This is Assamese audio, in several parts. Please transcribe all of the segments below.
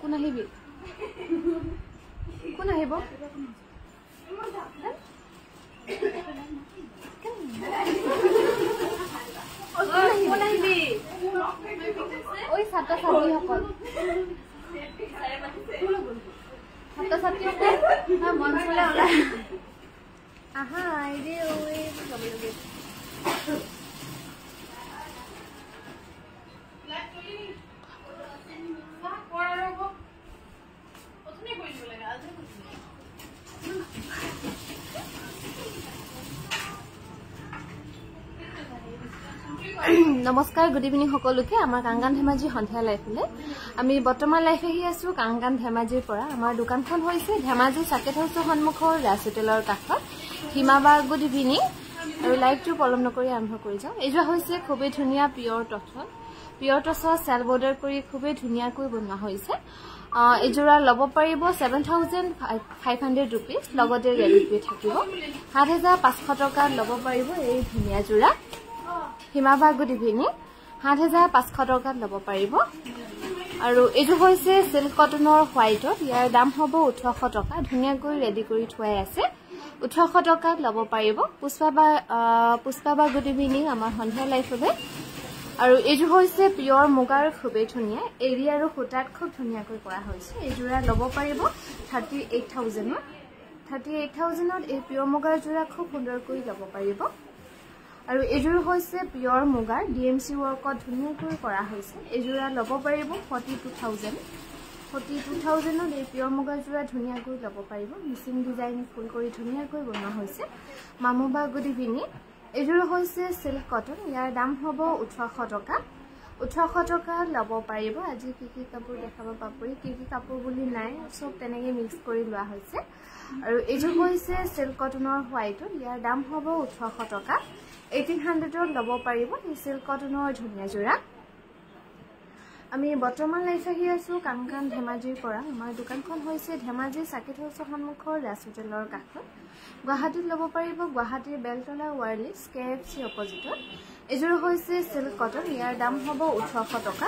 কোন আহিবি কোন আহিব ওই ছাত্ৰ ছাত্ৰীসকল মঞ্চলৈ ওলাই আহা আইডি ওই যাবলগীয়া নমস্কাৰ গুড ইভিনিং সকলোকে আমাৰ কাংগান ধেমাজি সন্ধিয়া লাইফলে আমি বৰ্তমান লাইফ আহি আছো কাংগান ধেমাজিৰ পৰা আমাৰ দোকানখন হৈছে ধেমাজি চাকেট হাউছৰ সন্মুখৰ ৰাজ হোটেলৰ কাষত হিমাবা গুড ইভিনিং আৰু লাইভটো পলম নকৰি আৰম্ভ কৰি যাওঁ এইজোৰা হৈছে খুবেই ধুনীয়া পিয়ৰ টছৰ চেল বৰ্ডাৰ কৰি খুবেই ধুনীয়াকৈ বনোৱা হৈছে এইজোৰা ল'ব পাৰিব 7500 रुपीस লগতে ৰেডিপে থাকিব 7500 টকা ল'ব পাৰিব এই ধুনীয়া জোৰা হিমাবা গুড ইভিনিং 7500 টকা ল'ব পাৰিব আৰু এইটো হৈছে সিল্ক কটনৰ হোৱাইটৰ ইয়াৰ দাম হ'ব 1800 টকা ধুনীয়াকৈ ৰেডি কৰি থোৱাই আছে 1800 টকা ল'ব পাৰিব পুষ্পাবা গুড ইভিনিং আমাৰ সন্ধিয়া লাইফলে আৰু এইটো হৈছে পিয়ৰ মুগাৰ খুবেই ধুনীয়া এৰি আৰু সুতাত খুব ধুনীয়াকৈ কৰা হৈছে এইজোৰা ল'ব পাৰিব 38000 এই পিয়ৰ মুগাৰ জোৰা খুব সুন্দৰকৈ ল'ব পাৰিব আৰু এইজোৰ হৈছে পিয়ৰ মুগাৰ ডিএমসি ৱৰ্কত ধুনীয়াকৈ কৰা হৈছে এইজোৰা ল'ব পাৰিব 42000 এই পিয়ৰ মুগাৰ জোৰা ধুনীয়াকৈ ল'ব পাৰিব মিচিং ডিজাইন ফুল কৰি ধুনীয়াকৈ বনোৱা হৈছে মামুবা গুড ইভিনিং এইজোৰ হৈছে সিল্ক কটন ইয়াৰ দাম হ'ব 1800 টকা 1800 টকা ল'ব পাৰিব আজি কি কাপোৰ দেখাব পাপৰি কি কাপোৰ বুলি নাই সব তেনেকৈ মিক্স কৰি লোৱা হৈছে আৰু এইজোৰ হৈছে সিল্ক কটনৰ হোৱাইটৰ ইয়াৰ দাম হ'ব 1800 টকা 1800 ল'ব পাৰিব এই সিল্ক কটনৰ ধুনীয়া জোৰা আমি বৰ্তমান লাইফ আহি আছো কাংগান ধেমাজিৰ পৰা আমাৰ দোকানখন হৈছে ধেমাজি চাকেট হাউছৰ সন্মুখৰ ৰাজ হোটেলৰ কাষত গুৱাহাটীত ল'ব পাৰিব গুৱাহাটীৰ বেলতলা ৱাৰলিছ কেএফচি অপজিটত এইজোৰ হৈছে সিল্ক কটন ইয়াৰ দাম হ'ব 1800 টকা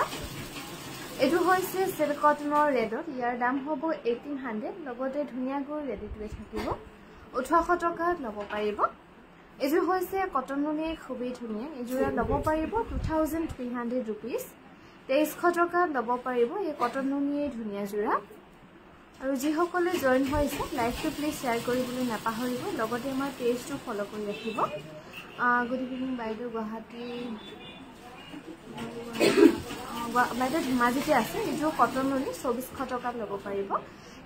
এইটো হৈছে সিল্ক কটনৰ ৰেডত ইয়াৰ দাম হ'ব 1800 লগতে ধুনীয়াকৈ ৰেডি টু থাকিব 1800 টকা ল'ব পাৰিব এইজোৰ হৈছে কটন নুনি খুবেই ধুনীয়া এইজোৰা ল'ব পাৰিব 2300 रुपीस 2300 টকা ল'ব পাৰিব এই কটন নুনিৰ ধুনীয়া জোৰা আৰু যিসকলে জয়েন হৈছে লাইভটো প্লিজ শ্বেয়াৰ কৰিবলৈ নাপাহৰিব লগতে আমাৰ পেজটো ফলো কৰি ৰাখিব গুড ইভিনিং বাইদেউ গুৱাহাটী বাইদেউ ধেমাজিতে আছে এইযোৰ কটন নুনি 2400 টকা ল'ব পাৰিব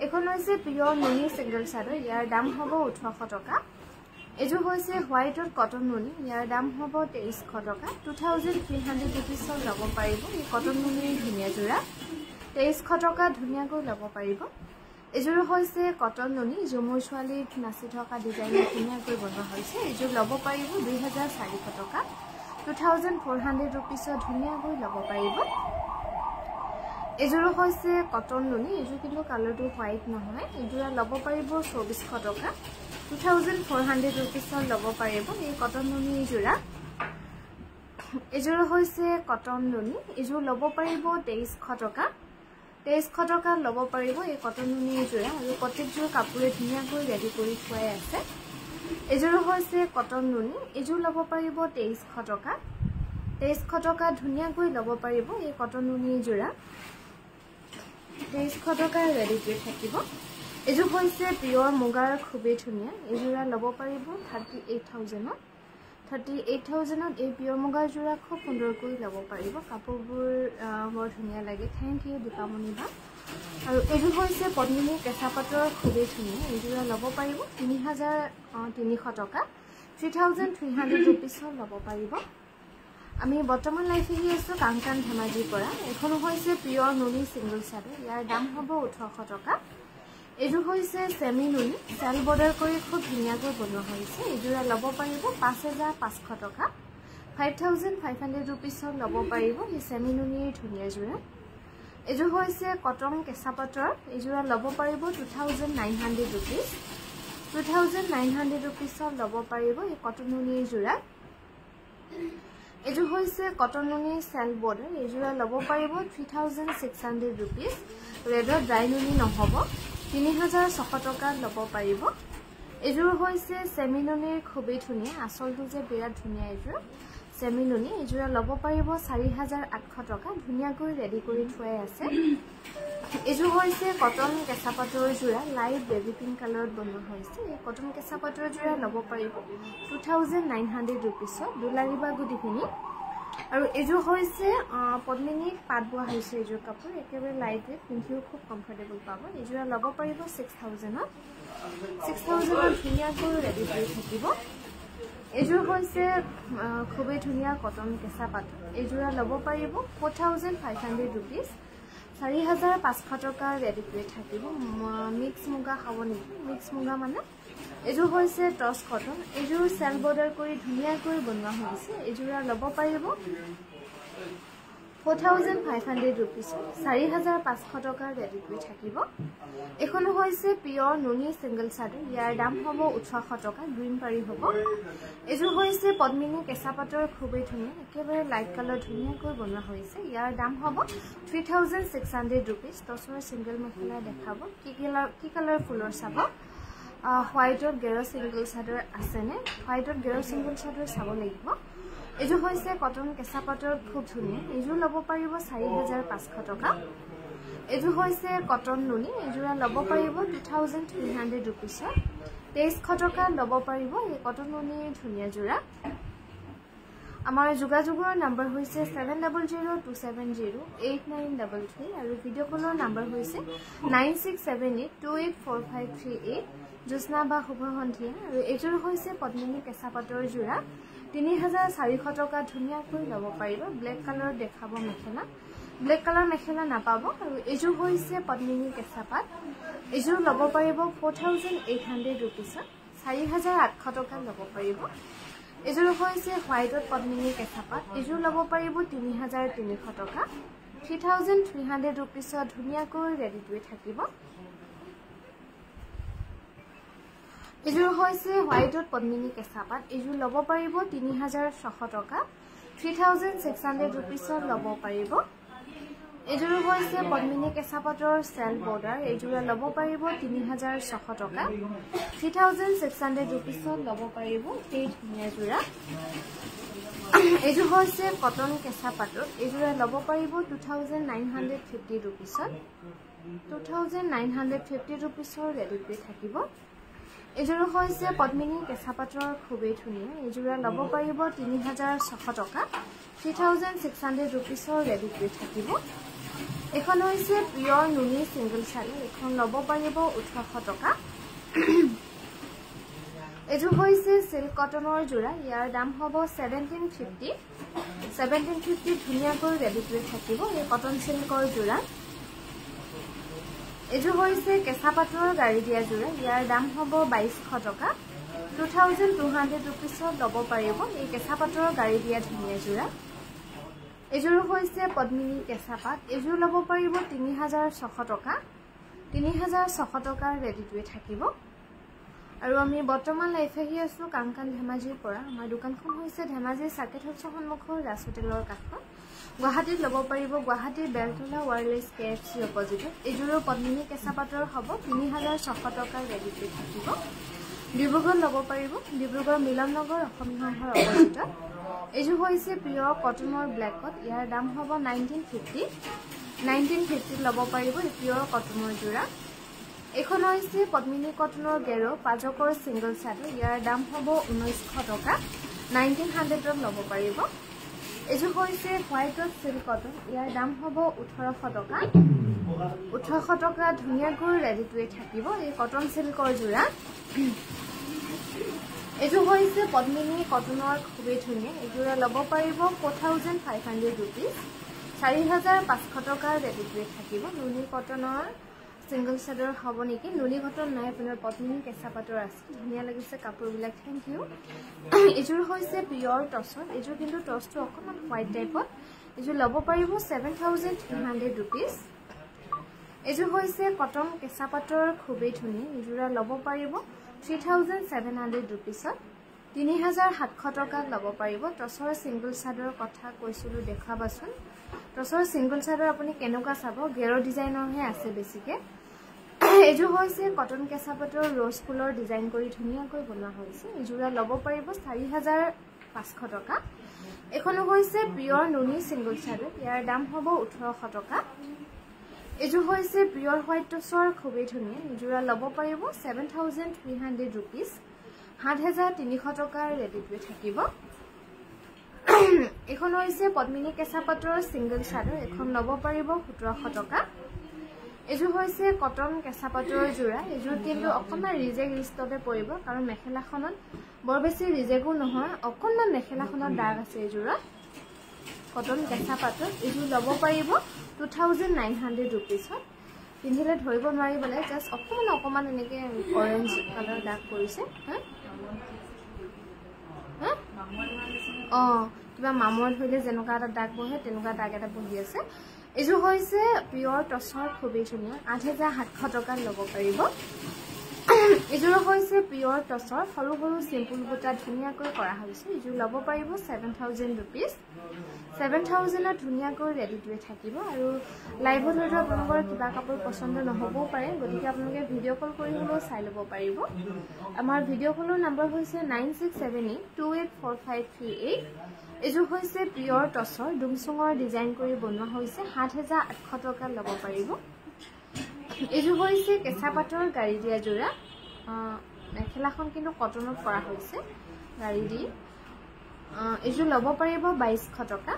এখন হৈছে পিয়ৰ নুনি সিংগল চাদৰ ইয়াৰ দাম হ'ব 1800 টকা এইযোৰ হৈছে হোৱাইটৰ কটন নুনি ইয়াৰ দাম হ'ব 2300 টকা 2300 रुपीस ল'ব পাৰিব এই কটন নুনিৰ ধুনীয়া জোৰা 2300 টকা ধুনীয়াকৈ ল'ব পাৰিব এইযোৰ হৈছে কটন নুনি জুমুৰ ছোৱালীক নাচি থকা ডিজাইন ধুনীয়াকৈ বনোৱা হৈছে এইযোৰ ল'ব পাৰিব 2400 টকা 2400 रुपीस ধুনীয়াকৈ ল'ব পাৰিব এইযোৰ হৈছে কটন নুনি এইযোৰ কিন্তু কালাৰটো হোৱাইট নহয় এইযোৰ ল'ব পাৰিব 2400 টকা 2400 रुपीस ল'ব পাৰিব এই কটন নুনি জোৰা এইযোৰ হৈছে কটন নুনি এইযোৰ ল'ব পাৰিব 2300 টকা 2300 টকা ল'ব পাৰিব এই কটন নুনি জোৰা আৰু প্ৰত্যেকযোৰ কাপোৰে ধুনীয়াকৈ ৰেডি কৰি থোৱাই আছে এইযোৰ হৈছে কটন নুনি এইযোৰ ল'ব পাৰিব 2300 টকা 2300 টকা ধুনীয়াকৈ ল'ব পাৰিব এই কটন নুনি জোৰা 2300 টকা ৰেডি কৰি থাকিব এইযোৰ হৈছে পিয়ৰ মুগাৰ খুবেই ধুনীয়া এইজোৰা ল'ব পাৰিব 38000 এই পিয়ৰ মুগাৰ জোৰা খুব সুন্দৰকৈ ল'ব পাৰিব কাপোৰবোৰ বৰ ধুনীয়া লাগে থেংক ইউ দীপামণি বা আৰু এইযোৰ হৈছে পদ্মিনী কেঁচা পাটৰ খুবেই ধুনীয়া এইজোৰা ল'ব পাৰিব 3300 টকা 3300 रुपीस ল'ব পাৰিব আমি বৰ্তমান লাইফ আহি আছো কাংগান ধেমাজিৰ পৰা এখন হৈছে পিয়ৰ নুনি সিংগল চাদৰ ইয়াৰ দাম হ'ব 1800 টকা এইযোৰ হৈছে সেমি নুনি চেল বৰ্ডাৰ কৰি খুব ধুনীয়াকৈ বনোৱা হৈছে এইজোৰা ল'ব পাৰিব 5500 টকা 5500 rupees লব পাৰিব এই সেমি নুনিৰ ধুনিয়া জোৰা এজো হৈছে কটন কেঁচা পাটৰ এজোৰা লব পাৰিব 2900 rupees 2900 rupees লব পাৰিব এই কটন নুনিৰ জোৰা এজো হৈছে কটন নুনি সেল বৰ্ডাৰ এজোৰা লব পাৰিব 3600 rupees ৰেডৰ ড্ৰাই নুনি নহব 3600 টকা লব পাৰিব এজোৰ হৈছে সেমি নুনিৰ খুবেই ধুনিয়া আসলটো যে বিৰাট ধুনিয়া এজোৰ সেমি নুনি এজোৰা লব পাৰিব 4800 টকা ধুনিয়াকৈ ৰেডি কৰি থোৱাই আছে এজো হৈছে কটন কেঁচা পাটৰ জোৰা লাইট বেবি পিংক কালাৰত বনোৱা হৈছে এই কটন কেঁচা পাটৰ জোৰা লব পাৰিব 2900 rupees দুলাৰিবা গুড ইভিনিং আৰু এজো হৈছে পদ্মিনী পাট বোৱা হৈছে এজো কাপোৰ একেবাৰে লাইট ওয়েট পিন্ধিও খুব কমফৰ্টেবল পাব এজোৰা লব পাৰিব 6000 ধুনিয়াকৈ ৰেডি কৰি থাকিব এজোৰ হৈছে খুবেই ধুনিয়া কটন কেঁচা পাট এজোৰা লব পাৰিব 4500 rupees 4500 টকা ৰেডি কৰি থাকিব মিক্স মুগা খাব নেকি মিক্স মুগা মানে এজোৰ হৈছে টস কটন এজোৰ সেল বৰ্ডাৰ কৰি ধুনিয়াকৈ বনোৱা হৈছে এজোৰা লব পাৰিব 4500 rupees 4500 টকা ৰেডি কৰি থাকিব এখন হৈছে পিওৰ নুনি সিঙ্গল চাদৰ ইয়াৰ দাম হ'ব 1800 টকা গ্ৰীন পাৰি হ'ব এজো হৈছে পদ্মিনী কেঁচা পাটৰ খুবেই ধুনিয়া একেবাৰে লাইট কালাৰ ধুনিয়াকৈ বনোৱা হৈছে ইয়াৰ দাম হ'ব 3600 rupees টসৰ সিঙ্গল মেখেলা দেখাব কি কালাৰ ফুলৰ চাব হোয়াইটৰ গেৰ সিঙ্গল চাদৰ আছে নে হোয়াইটৰ গেৰ সিঙ্গল চাদৰ চাব লাগিব এজো হৈছে কটন কেঁচা পাটৰ খুব ধুনিয়া এজো লব পাৰিব 4500 টকা এজো হৈছে কটন নুনি এজোৰা লব পাৰিব 2300 rupees 2300 টকা লব পাৰিব এই কটন নুনি ধুনিয়া জোৰা আমাৰ যোগাযোগৰ নম্বৰ হৈছে 7002708933 আৰু ভিডিও কলৰ নম্বৰ হৈছে 9678284538 জুসনা বা শুভ সন্ধিয়া আৰু এজোৰ হৈছে পদ্মিনী কেঁচা পাটৰ জোৰা 3400 টকা ধুনিয়াকৈ লব পাৰিব ব্লেক কালাৰ দেখাব মেখেলা ব্লেক কালাৰ মেখেলা নাপাব আৰু এজো হৈছে পদ্মিনী কেঁচা পাট এজো লব পাৰিব 4800 rupees 4800 টকা লব পাৰিব এজো হৈছে হোয়াইটত পদ্মিনী কেঁচা পাট এজো লব পাৰিব 3300 টকা 3300 rupees ধুনিয়াকৈ ৰেডি কৰি থাকিব এজো হৈছে হোয়াইটত পদ্মিনী কেঁচা পাট এজো লব পাৰিব 3600 টকা 3600 rupees লব পাৰিব এজোৰ হৈছে পদ্মিনী কেঁচা পাটৰ সেল বৰ্ডাৰ এজোৰা লব পাৰিব 3600 টকা 3600 rupees লব পাৰিব এই ধুনিয়া জোৰা এজো হৈছে কটন কেঁচা পাটৰ এজোৰা লব পাৰিব 2950 rupees 2950 rupees ৰেডি কৰি থাকিব এজোৰ হৈছে পদ্মিনী কেঁচা পাটৰ খুবেই ধুনিয়া এজোৰা লব পাৰিব 3600 টকা 3600 rupees ৰেডি কৰি থাকিব এখন হৈছে পিওৰ নুনি সিঙ্গল শাড়ি এখন লব পাৰিব 1800 টকা এজো হৈছে সিল্ক কটনৰ জোৰা ইয়াৰ দাম হ'ব 1750 ধুনিয়াকৈ ৰেডি কৰি থাকিব এই কটন সিল্কৰ জোৰা এজো হৈছে কেঁচা পাটৰ গাড়ী দিয়া জোৰা ইয়াৰ দাম হ'ব 2200 টকা 2200 rupees লব পাৰিব এই কেঁচা পাটৰ গাড়ী দিয়া ধুনিয়া জোৰা এজোৰ হৈছে পদ্মিনী কেঁচা পাট এজোৰ লব পাৰিব 3600 টকা 3600 টকা ৰেডি কৰি থাকিব আৰু আমি বৰ্তমান লাইফ আহি আছো কাংকান ধেমাজিৰ পৰা আমাৰ দোকানখন হৈছে ধেমাজি সাৰ্কেট হাউছৰ সন্মুখৰ ৰাজ হোটেলৰ কাষত গুৱাহাটীত লব পাৰিব গুৱাহাটীৰ বেলতলা ওয়াৰলেছ কেএফচি অপজিটত এজোৰ পদ্মিনী কেঁচা পাটৰ হ'ব 3600 টকা ৰেডি কৰি থাকিব ডিব্ৰুগড় লব পাৰিব ডিব্ৰুগড় মিলন নগৰ অসম সংঘৰ অপজিটত এজো হৈছে পিওৰ কটনৰ ব্ল্যাকত ইয়াৰ দাম হ'ব 1950 লব পাৰিব পিওৰ কটনৰ জোৰা এখন হৈছে পদ্মিনী কটনৰ গেৰো পাজকৰ সিঙ্গল চাদৰ ইয়াৰ দাম হ'ব 1900 টকা 1900 লব পাৰিব এজো হৈছে হোয়াইটত সিল্ক কটন ইয়াৰ দাম হ'ব 1800 টকা 1800 টকা ধুনিয়াকৈ ৰেডি কৰি থাকিব এই কটন সিল্কৰ জোৰা এজো হৈছে পদ্মিনী কটনৰ খুবেই ধুনিয়া এজোৰা লব পাৰিব 4500 rupees 4500 টকা ৰেডি কৰি থাকিব নুনি কটনৰ সিঙ্গল সাইডৰ হ'ব নেকি নুনি কটন নাই আপোনাৰ পদ্মিনী কেঁচা পাটৰ আছে ধুনীয়া লাগিছে কাপোৰবিলাক থ্যাংক ইউ এজোৰ হৈছে পিয়ৰ টছৰ এজোৰ কিন্তু টছটো অকমান হোৱাইট টাইপৰ এজোৰ ল'ব পাৰিব 7300 rupees এজোৰ হৈছে কটন কেঁচা পাটৰ খুবেই ধুনীয়া এজোৰ ল'ব পাৰিব 3700 rupees 3700 টকা ল'ব পাৰিব টছৰ সিঙ্গল সাইডৰ কথা কৈছিলো দেখাবাচোন টছৰ সিঙ্গল সাইডৰ আপুনি কেনেকুৱা চাব গেৰ ডিজাইনৰ হে আছে বেছিকে এজোৰ হৈছে কটন কেঁচা পাটৰ ৰ'জ ফুলৰ ডিজাইন কৰি ধুনীয়াকৈ বনোৱা হৈছে এজোৰ ল'ব পাৰিব 4500 টকা এখন হৈছে পিয়ৰ নুনি সিঙ্গল সাইডৰ ইয়াৰ দাম হ'ব 1800 টকা এজোৰ হৈছে পিয়ৰ হোৱাইট টছৰ খুবেই ধুনীয়া এজোৰ ল'ব পাৰিব 7300 rupees 7300 টকাৰ ৰেডিটৱে থাকিব এখন হৈছে পদ্মিনী কেঁচা পাটৰ সিঙ্গল সাইডৰ এখন ল'ব পাৰিব 1700 টকা এজোৰ হৈছে কটন কেঁচা পাটৰ জোৰা এজোৰ কিন্তু অকণমান ৰিজেক লিষ্টতে পৰিব কাৰণ মেখেলাখনত বৰ বেছি ৰিজেকো নহয় অকণমান মেখেলাখনত দাগ আছে এজোৰা কটন কেঁচা পাটৰ এজোৰ ল'ব পাৰিব 2900 rupees পিন্ধিলে ধৰিব নোৱাৰিবলে জাস্ট অকণমান এনেকে অৰেঞ্জ কালাৰ দাগ পৰিছে কিবা মামৰ ধৰিলে যেনেকুৱা এটা দাগ বহে তেনেকুৱা দাগ এটা বহি আছে এজোৰ হৈছে পিয়ৰ টছৰ খুবেই ধুনীয়া 8700 টকা ল'ব পাৰিব এজোৰ হৈছে পিয়ৰ টছৰ সৰু সৰু সিম্পল বুটা ধুনীয়াকৈ কৰা হৈছে এজোৰ ল'ব পাৰিব 7000 rupees 7000 ধুনীয়াকৈ ৰেডিটৱে থাকিব আৰু লাইভত হয়তো আপোনালোকৰ কিবা কাপোৰ পছন্দ নহবও পাৰে গতিকে আপোনালোকে ভিডিঅ' কল কৰি হ'লেও চাই ল'ব পাৰিব আমাৰ ভিডিঅ' কলৰ নম্বৰ হৈছে 9678284538 এজোৰ হৈছে পিয়ৰ টছৰ ডুমচুঙৰ ডিজাইন কৰি বনোৱা হৈছে 7800 টকা ল'ব পাৰিব এজোৰ হৈছে কেঁচা পাটৰ গাড়ী দিয়া জোৰা মেখেলাখন কিন্তু কটনত কৰা হৈছে গাড়ী দি এজোৰ ল'ব পাৰিব 2200 টকা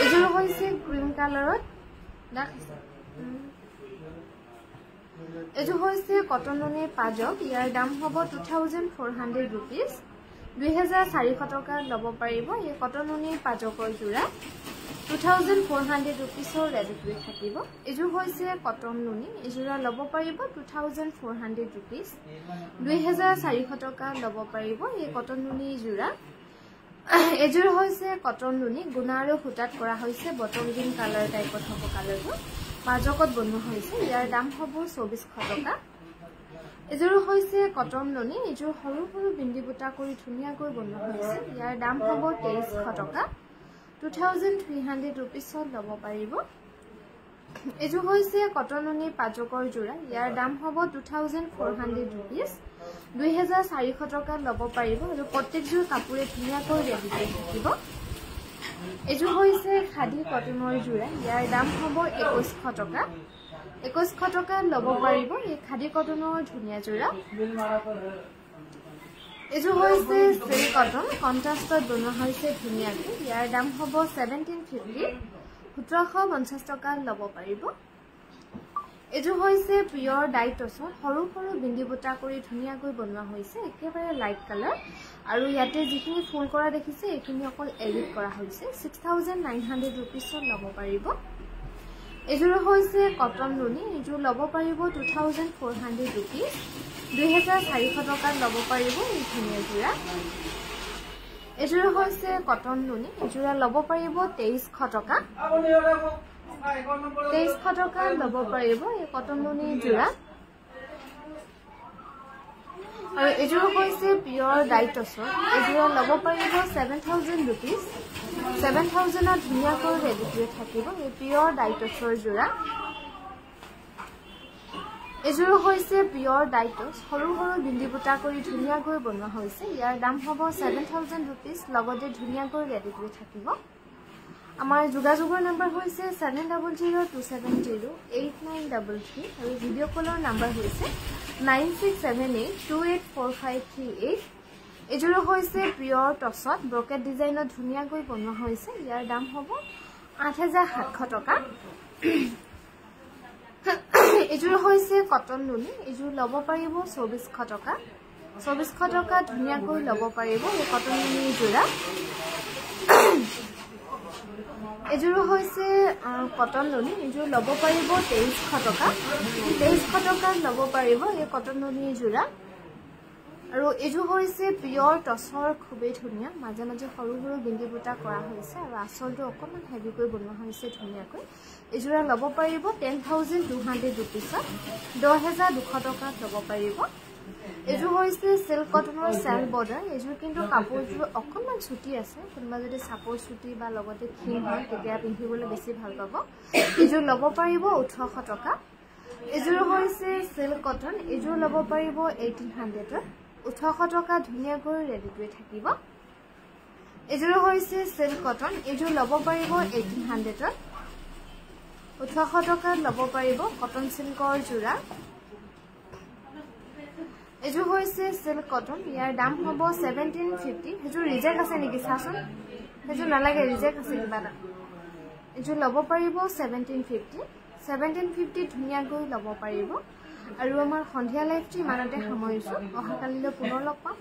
এজোৰ হৈছে ক্ৰীম কালাৰত দেখিছে এজোৰ হৈছে কটন নুনি পাজক ইয়াৰ দাম হ'ব 2400 rupees 2400 টকা ল'ব পাৰিব এই কটন নুনি পাজকৰ জোৰা 2400 rupees ৰেডিটৱে থাকিব এজোৰ হৈছে কটন নুনি এজোৰ ল'ব পাৰিব 2400 rupees 2400 টকা ল'ব পাৰিব এই কটন নুনি জোৰা এজোৰ হৈছে কটন নুনি গুণা আৰু সূতাত কৰা হৈছে বটল গ্ৰীণ কালাৰ টাইপত হ'ব কালাৰটো পাজকত বনোৱা হৈছে ইয়াৰ দাম হ'ব 2400 টকা এজোৰ হৈছে কটন নুনি এজোৰ সৰু সৰু বিন্দি বুটা কৰি ধুনীয়াকৈ বনোৱা হৈছে ইয়াৰ দাম হ'ব 2300 টকা 2300 rupees ল'ব পাৰিব এজোৰ হৈছে কটন নুনি পাজকৰ জোৰা ইয়াৰ দাম হ'ব 2400 rupees 2400 টকা ল'ব পাৰিব আৰু প্ৰত্যেকযোৰ কাপোৰে ধুনীয়াকৈ ৰেডিটৱে থাকিব এজোৰ হৈছে খাদী কটনৰ জোৰা ইয়াৰ দাম হ'ব 2100 টকা 2100 টকা ল'ব পাৰিব এই খাদী কটনৰ ধুনীয়া জোৰা এজোৰ হৈছে সিল্ক কটন কন্ট্ৰাষ্টত বনোৱা হৈছে ধুনীয়াকৈ ইয়াৰ দাম হ'ব 1750 1750 টকা ল'ব পাৰিব এজোৰ হৈছে পিয়ৰ ডাই টছৰ সৰু সৰু বিন্দি বুটা কৰি ধুনীয়াকৈ বনোৱা হৈছে একেবাৰে লাইট কালাৰ আৰু ইয়াতে যিখিনি ফুল কৰা দেখিছে এইখিনি অকল এডিট কৰা হৈছে 6900 rupees ল'ব পাৰিব এজোৰ হৈছে কটন নুনি এজোৰ ল'ব পাৰিব 2400 rupees 2400 টকা ল'ব পাৰিব এই ধুনীয়া জোৰা এজোৰ হৈছে কটন নুনি এজোৰ ল'ব পাৰিব 2300 টকা 2300 টকা ল'ব পাৰিব এই কটন নুনি জোৰা আৰু এজোৰ হৈছে পিয়ৰ ডাই টছৰ এজোৰ ল'ব পাৰিব 7000 rupees 7000 ধুনীয়াকৈ ৰেডিটৱে থাকিব এই পিয়ৰ ডাই টছৰ জোৰা এজোৰ হৈছে পিয়ৰ ডাই টছ সৰু সৰু বিন্দি বুটা কৰি ধুনীয়াকৈ বনোৱা হৈছে ইয়াৰ দাম হ'ব 7000 rupees লগতে ধুনীয়াকৈ ৰেডিটৱে থাকিব আমাৰ যোগাযোগৰ নম্বৰ হৈছে 7002708933 আৰু ভিডিঅ' কলৰ নম্বৰ হৈছে 9678284538 এজোৰ হৈছে পিয়ৰ টছত ব্ৰকেট ডিজাইনত ধুনীয়াকৈ বনোৱা হৈছে ইয়াৰ দাম হ'ব 8700 টকা এজোৰ হৈছে কটন নুনি এজোৰ ল'ব পাৰিব 2400 টকা 2400 টকা ধুনীয়াকৈ ল'ব পাৰিব এই কটন নুনি জোৰা এযোৰো হৈছে কটন লনি এযোৰ ল'ব পাৰিব 2300 টকা 2300 টকাত ল'ব পাৰিব এই কটন লনি যোৰা আৰু এযোৰ হৈছে পিয়ৰ টছৰ খুবেই ধুনীয়া মাজে মাজে সৰু সৰু বিন্দি বুটা কৰা হৈছে আৰু আচলটো অকমান হেভি কৰি বনোৱা হৈছে ধুনীয়াকৈ এযোৰা ল'ব পাৰিব 10200 रुपीसত 10200 টকাত ল'ব পাৰিব এযোৰ হৈছে সিল্ক কটনৰ সেল বৰ্ডাৰ এযোৰ কিন্তু কাপোৰযোৰ অকমান ছুটি আছে কোনবা যদি সাপোৰ ছুটি বা লগতে ক্ষীণ হয় তেতিয়া পিন্ধিবলৈ বেছি ভাল পাব এযোৰ ল'ব পাৰিব 1800 টকা এযোৰ হৈছে সিল্ক কটন এযোৰ ল'ব পাৰিব 1800ত 1800 টকা ধুনীয়াকৈ ৰেডি কৰি থাকিব এযোৰ হৈছে সিল্ক কটন এযোৰ ল'ব পাৰিব 1800ত 1800 টকাত ল'ব পাৰিব কটন সিল্কৰ যোৰা এযোৰ হৈছে সিল্ক কটন ইয়াৰ দাম হ'ব 1750 এযোৰ ৰিজেক্ট আছে নেকি চাচোন এযোৰ নালাগে ৰিজেক্ট আছে কিবা এটা এযোৰ ল'ব পাৰিব 1750 ধুনীয়াকৈ ল'ব পাৰিব আৰু আমাৰ সন্ধিয়া লাইভটি মানতে সামৰিছো অহাকালিলৈ পুনৰ লগ পাম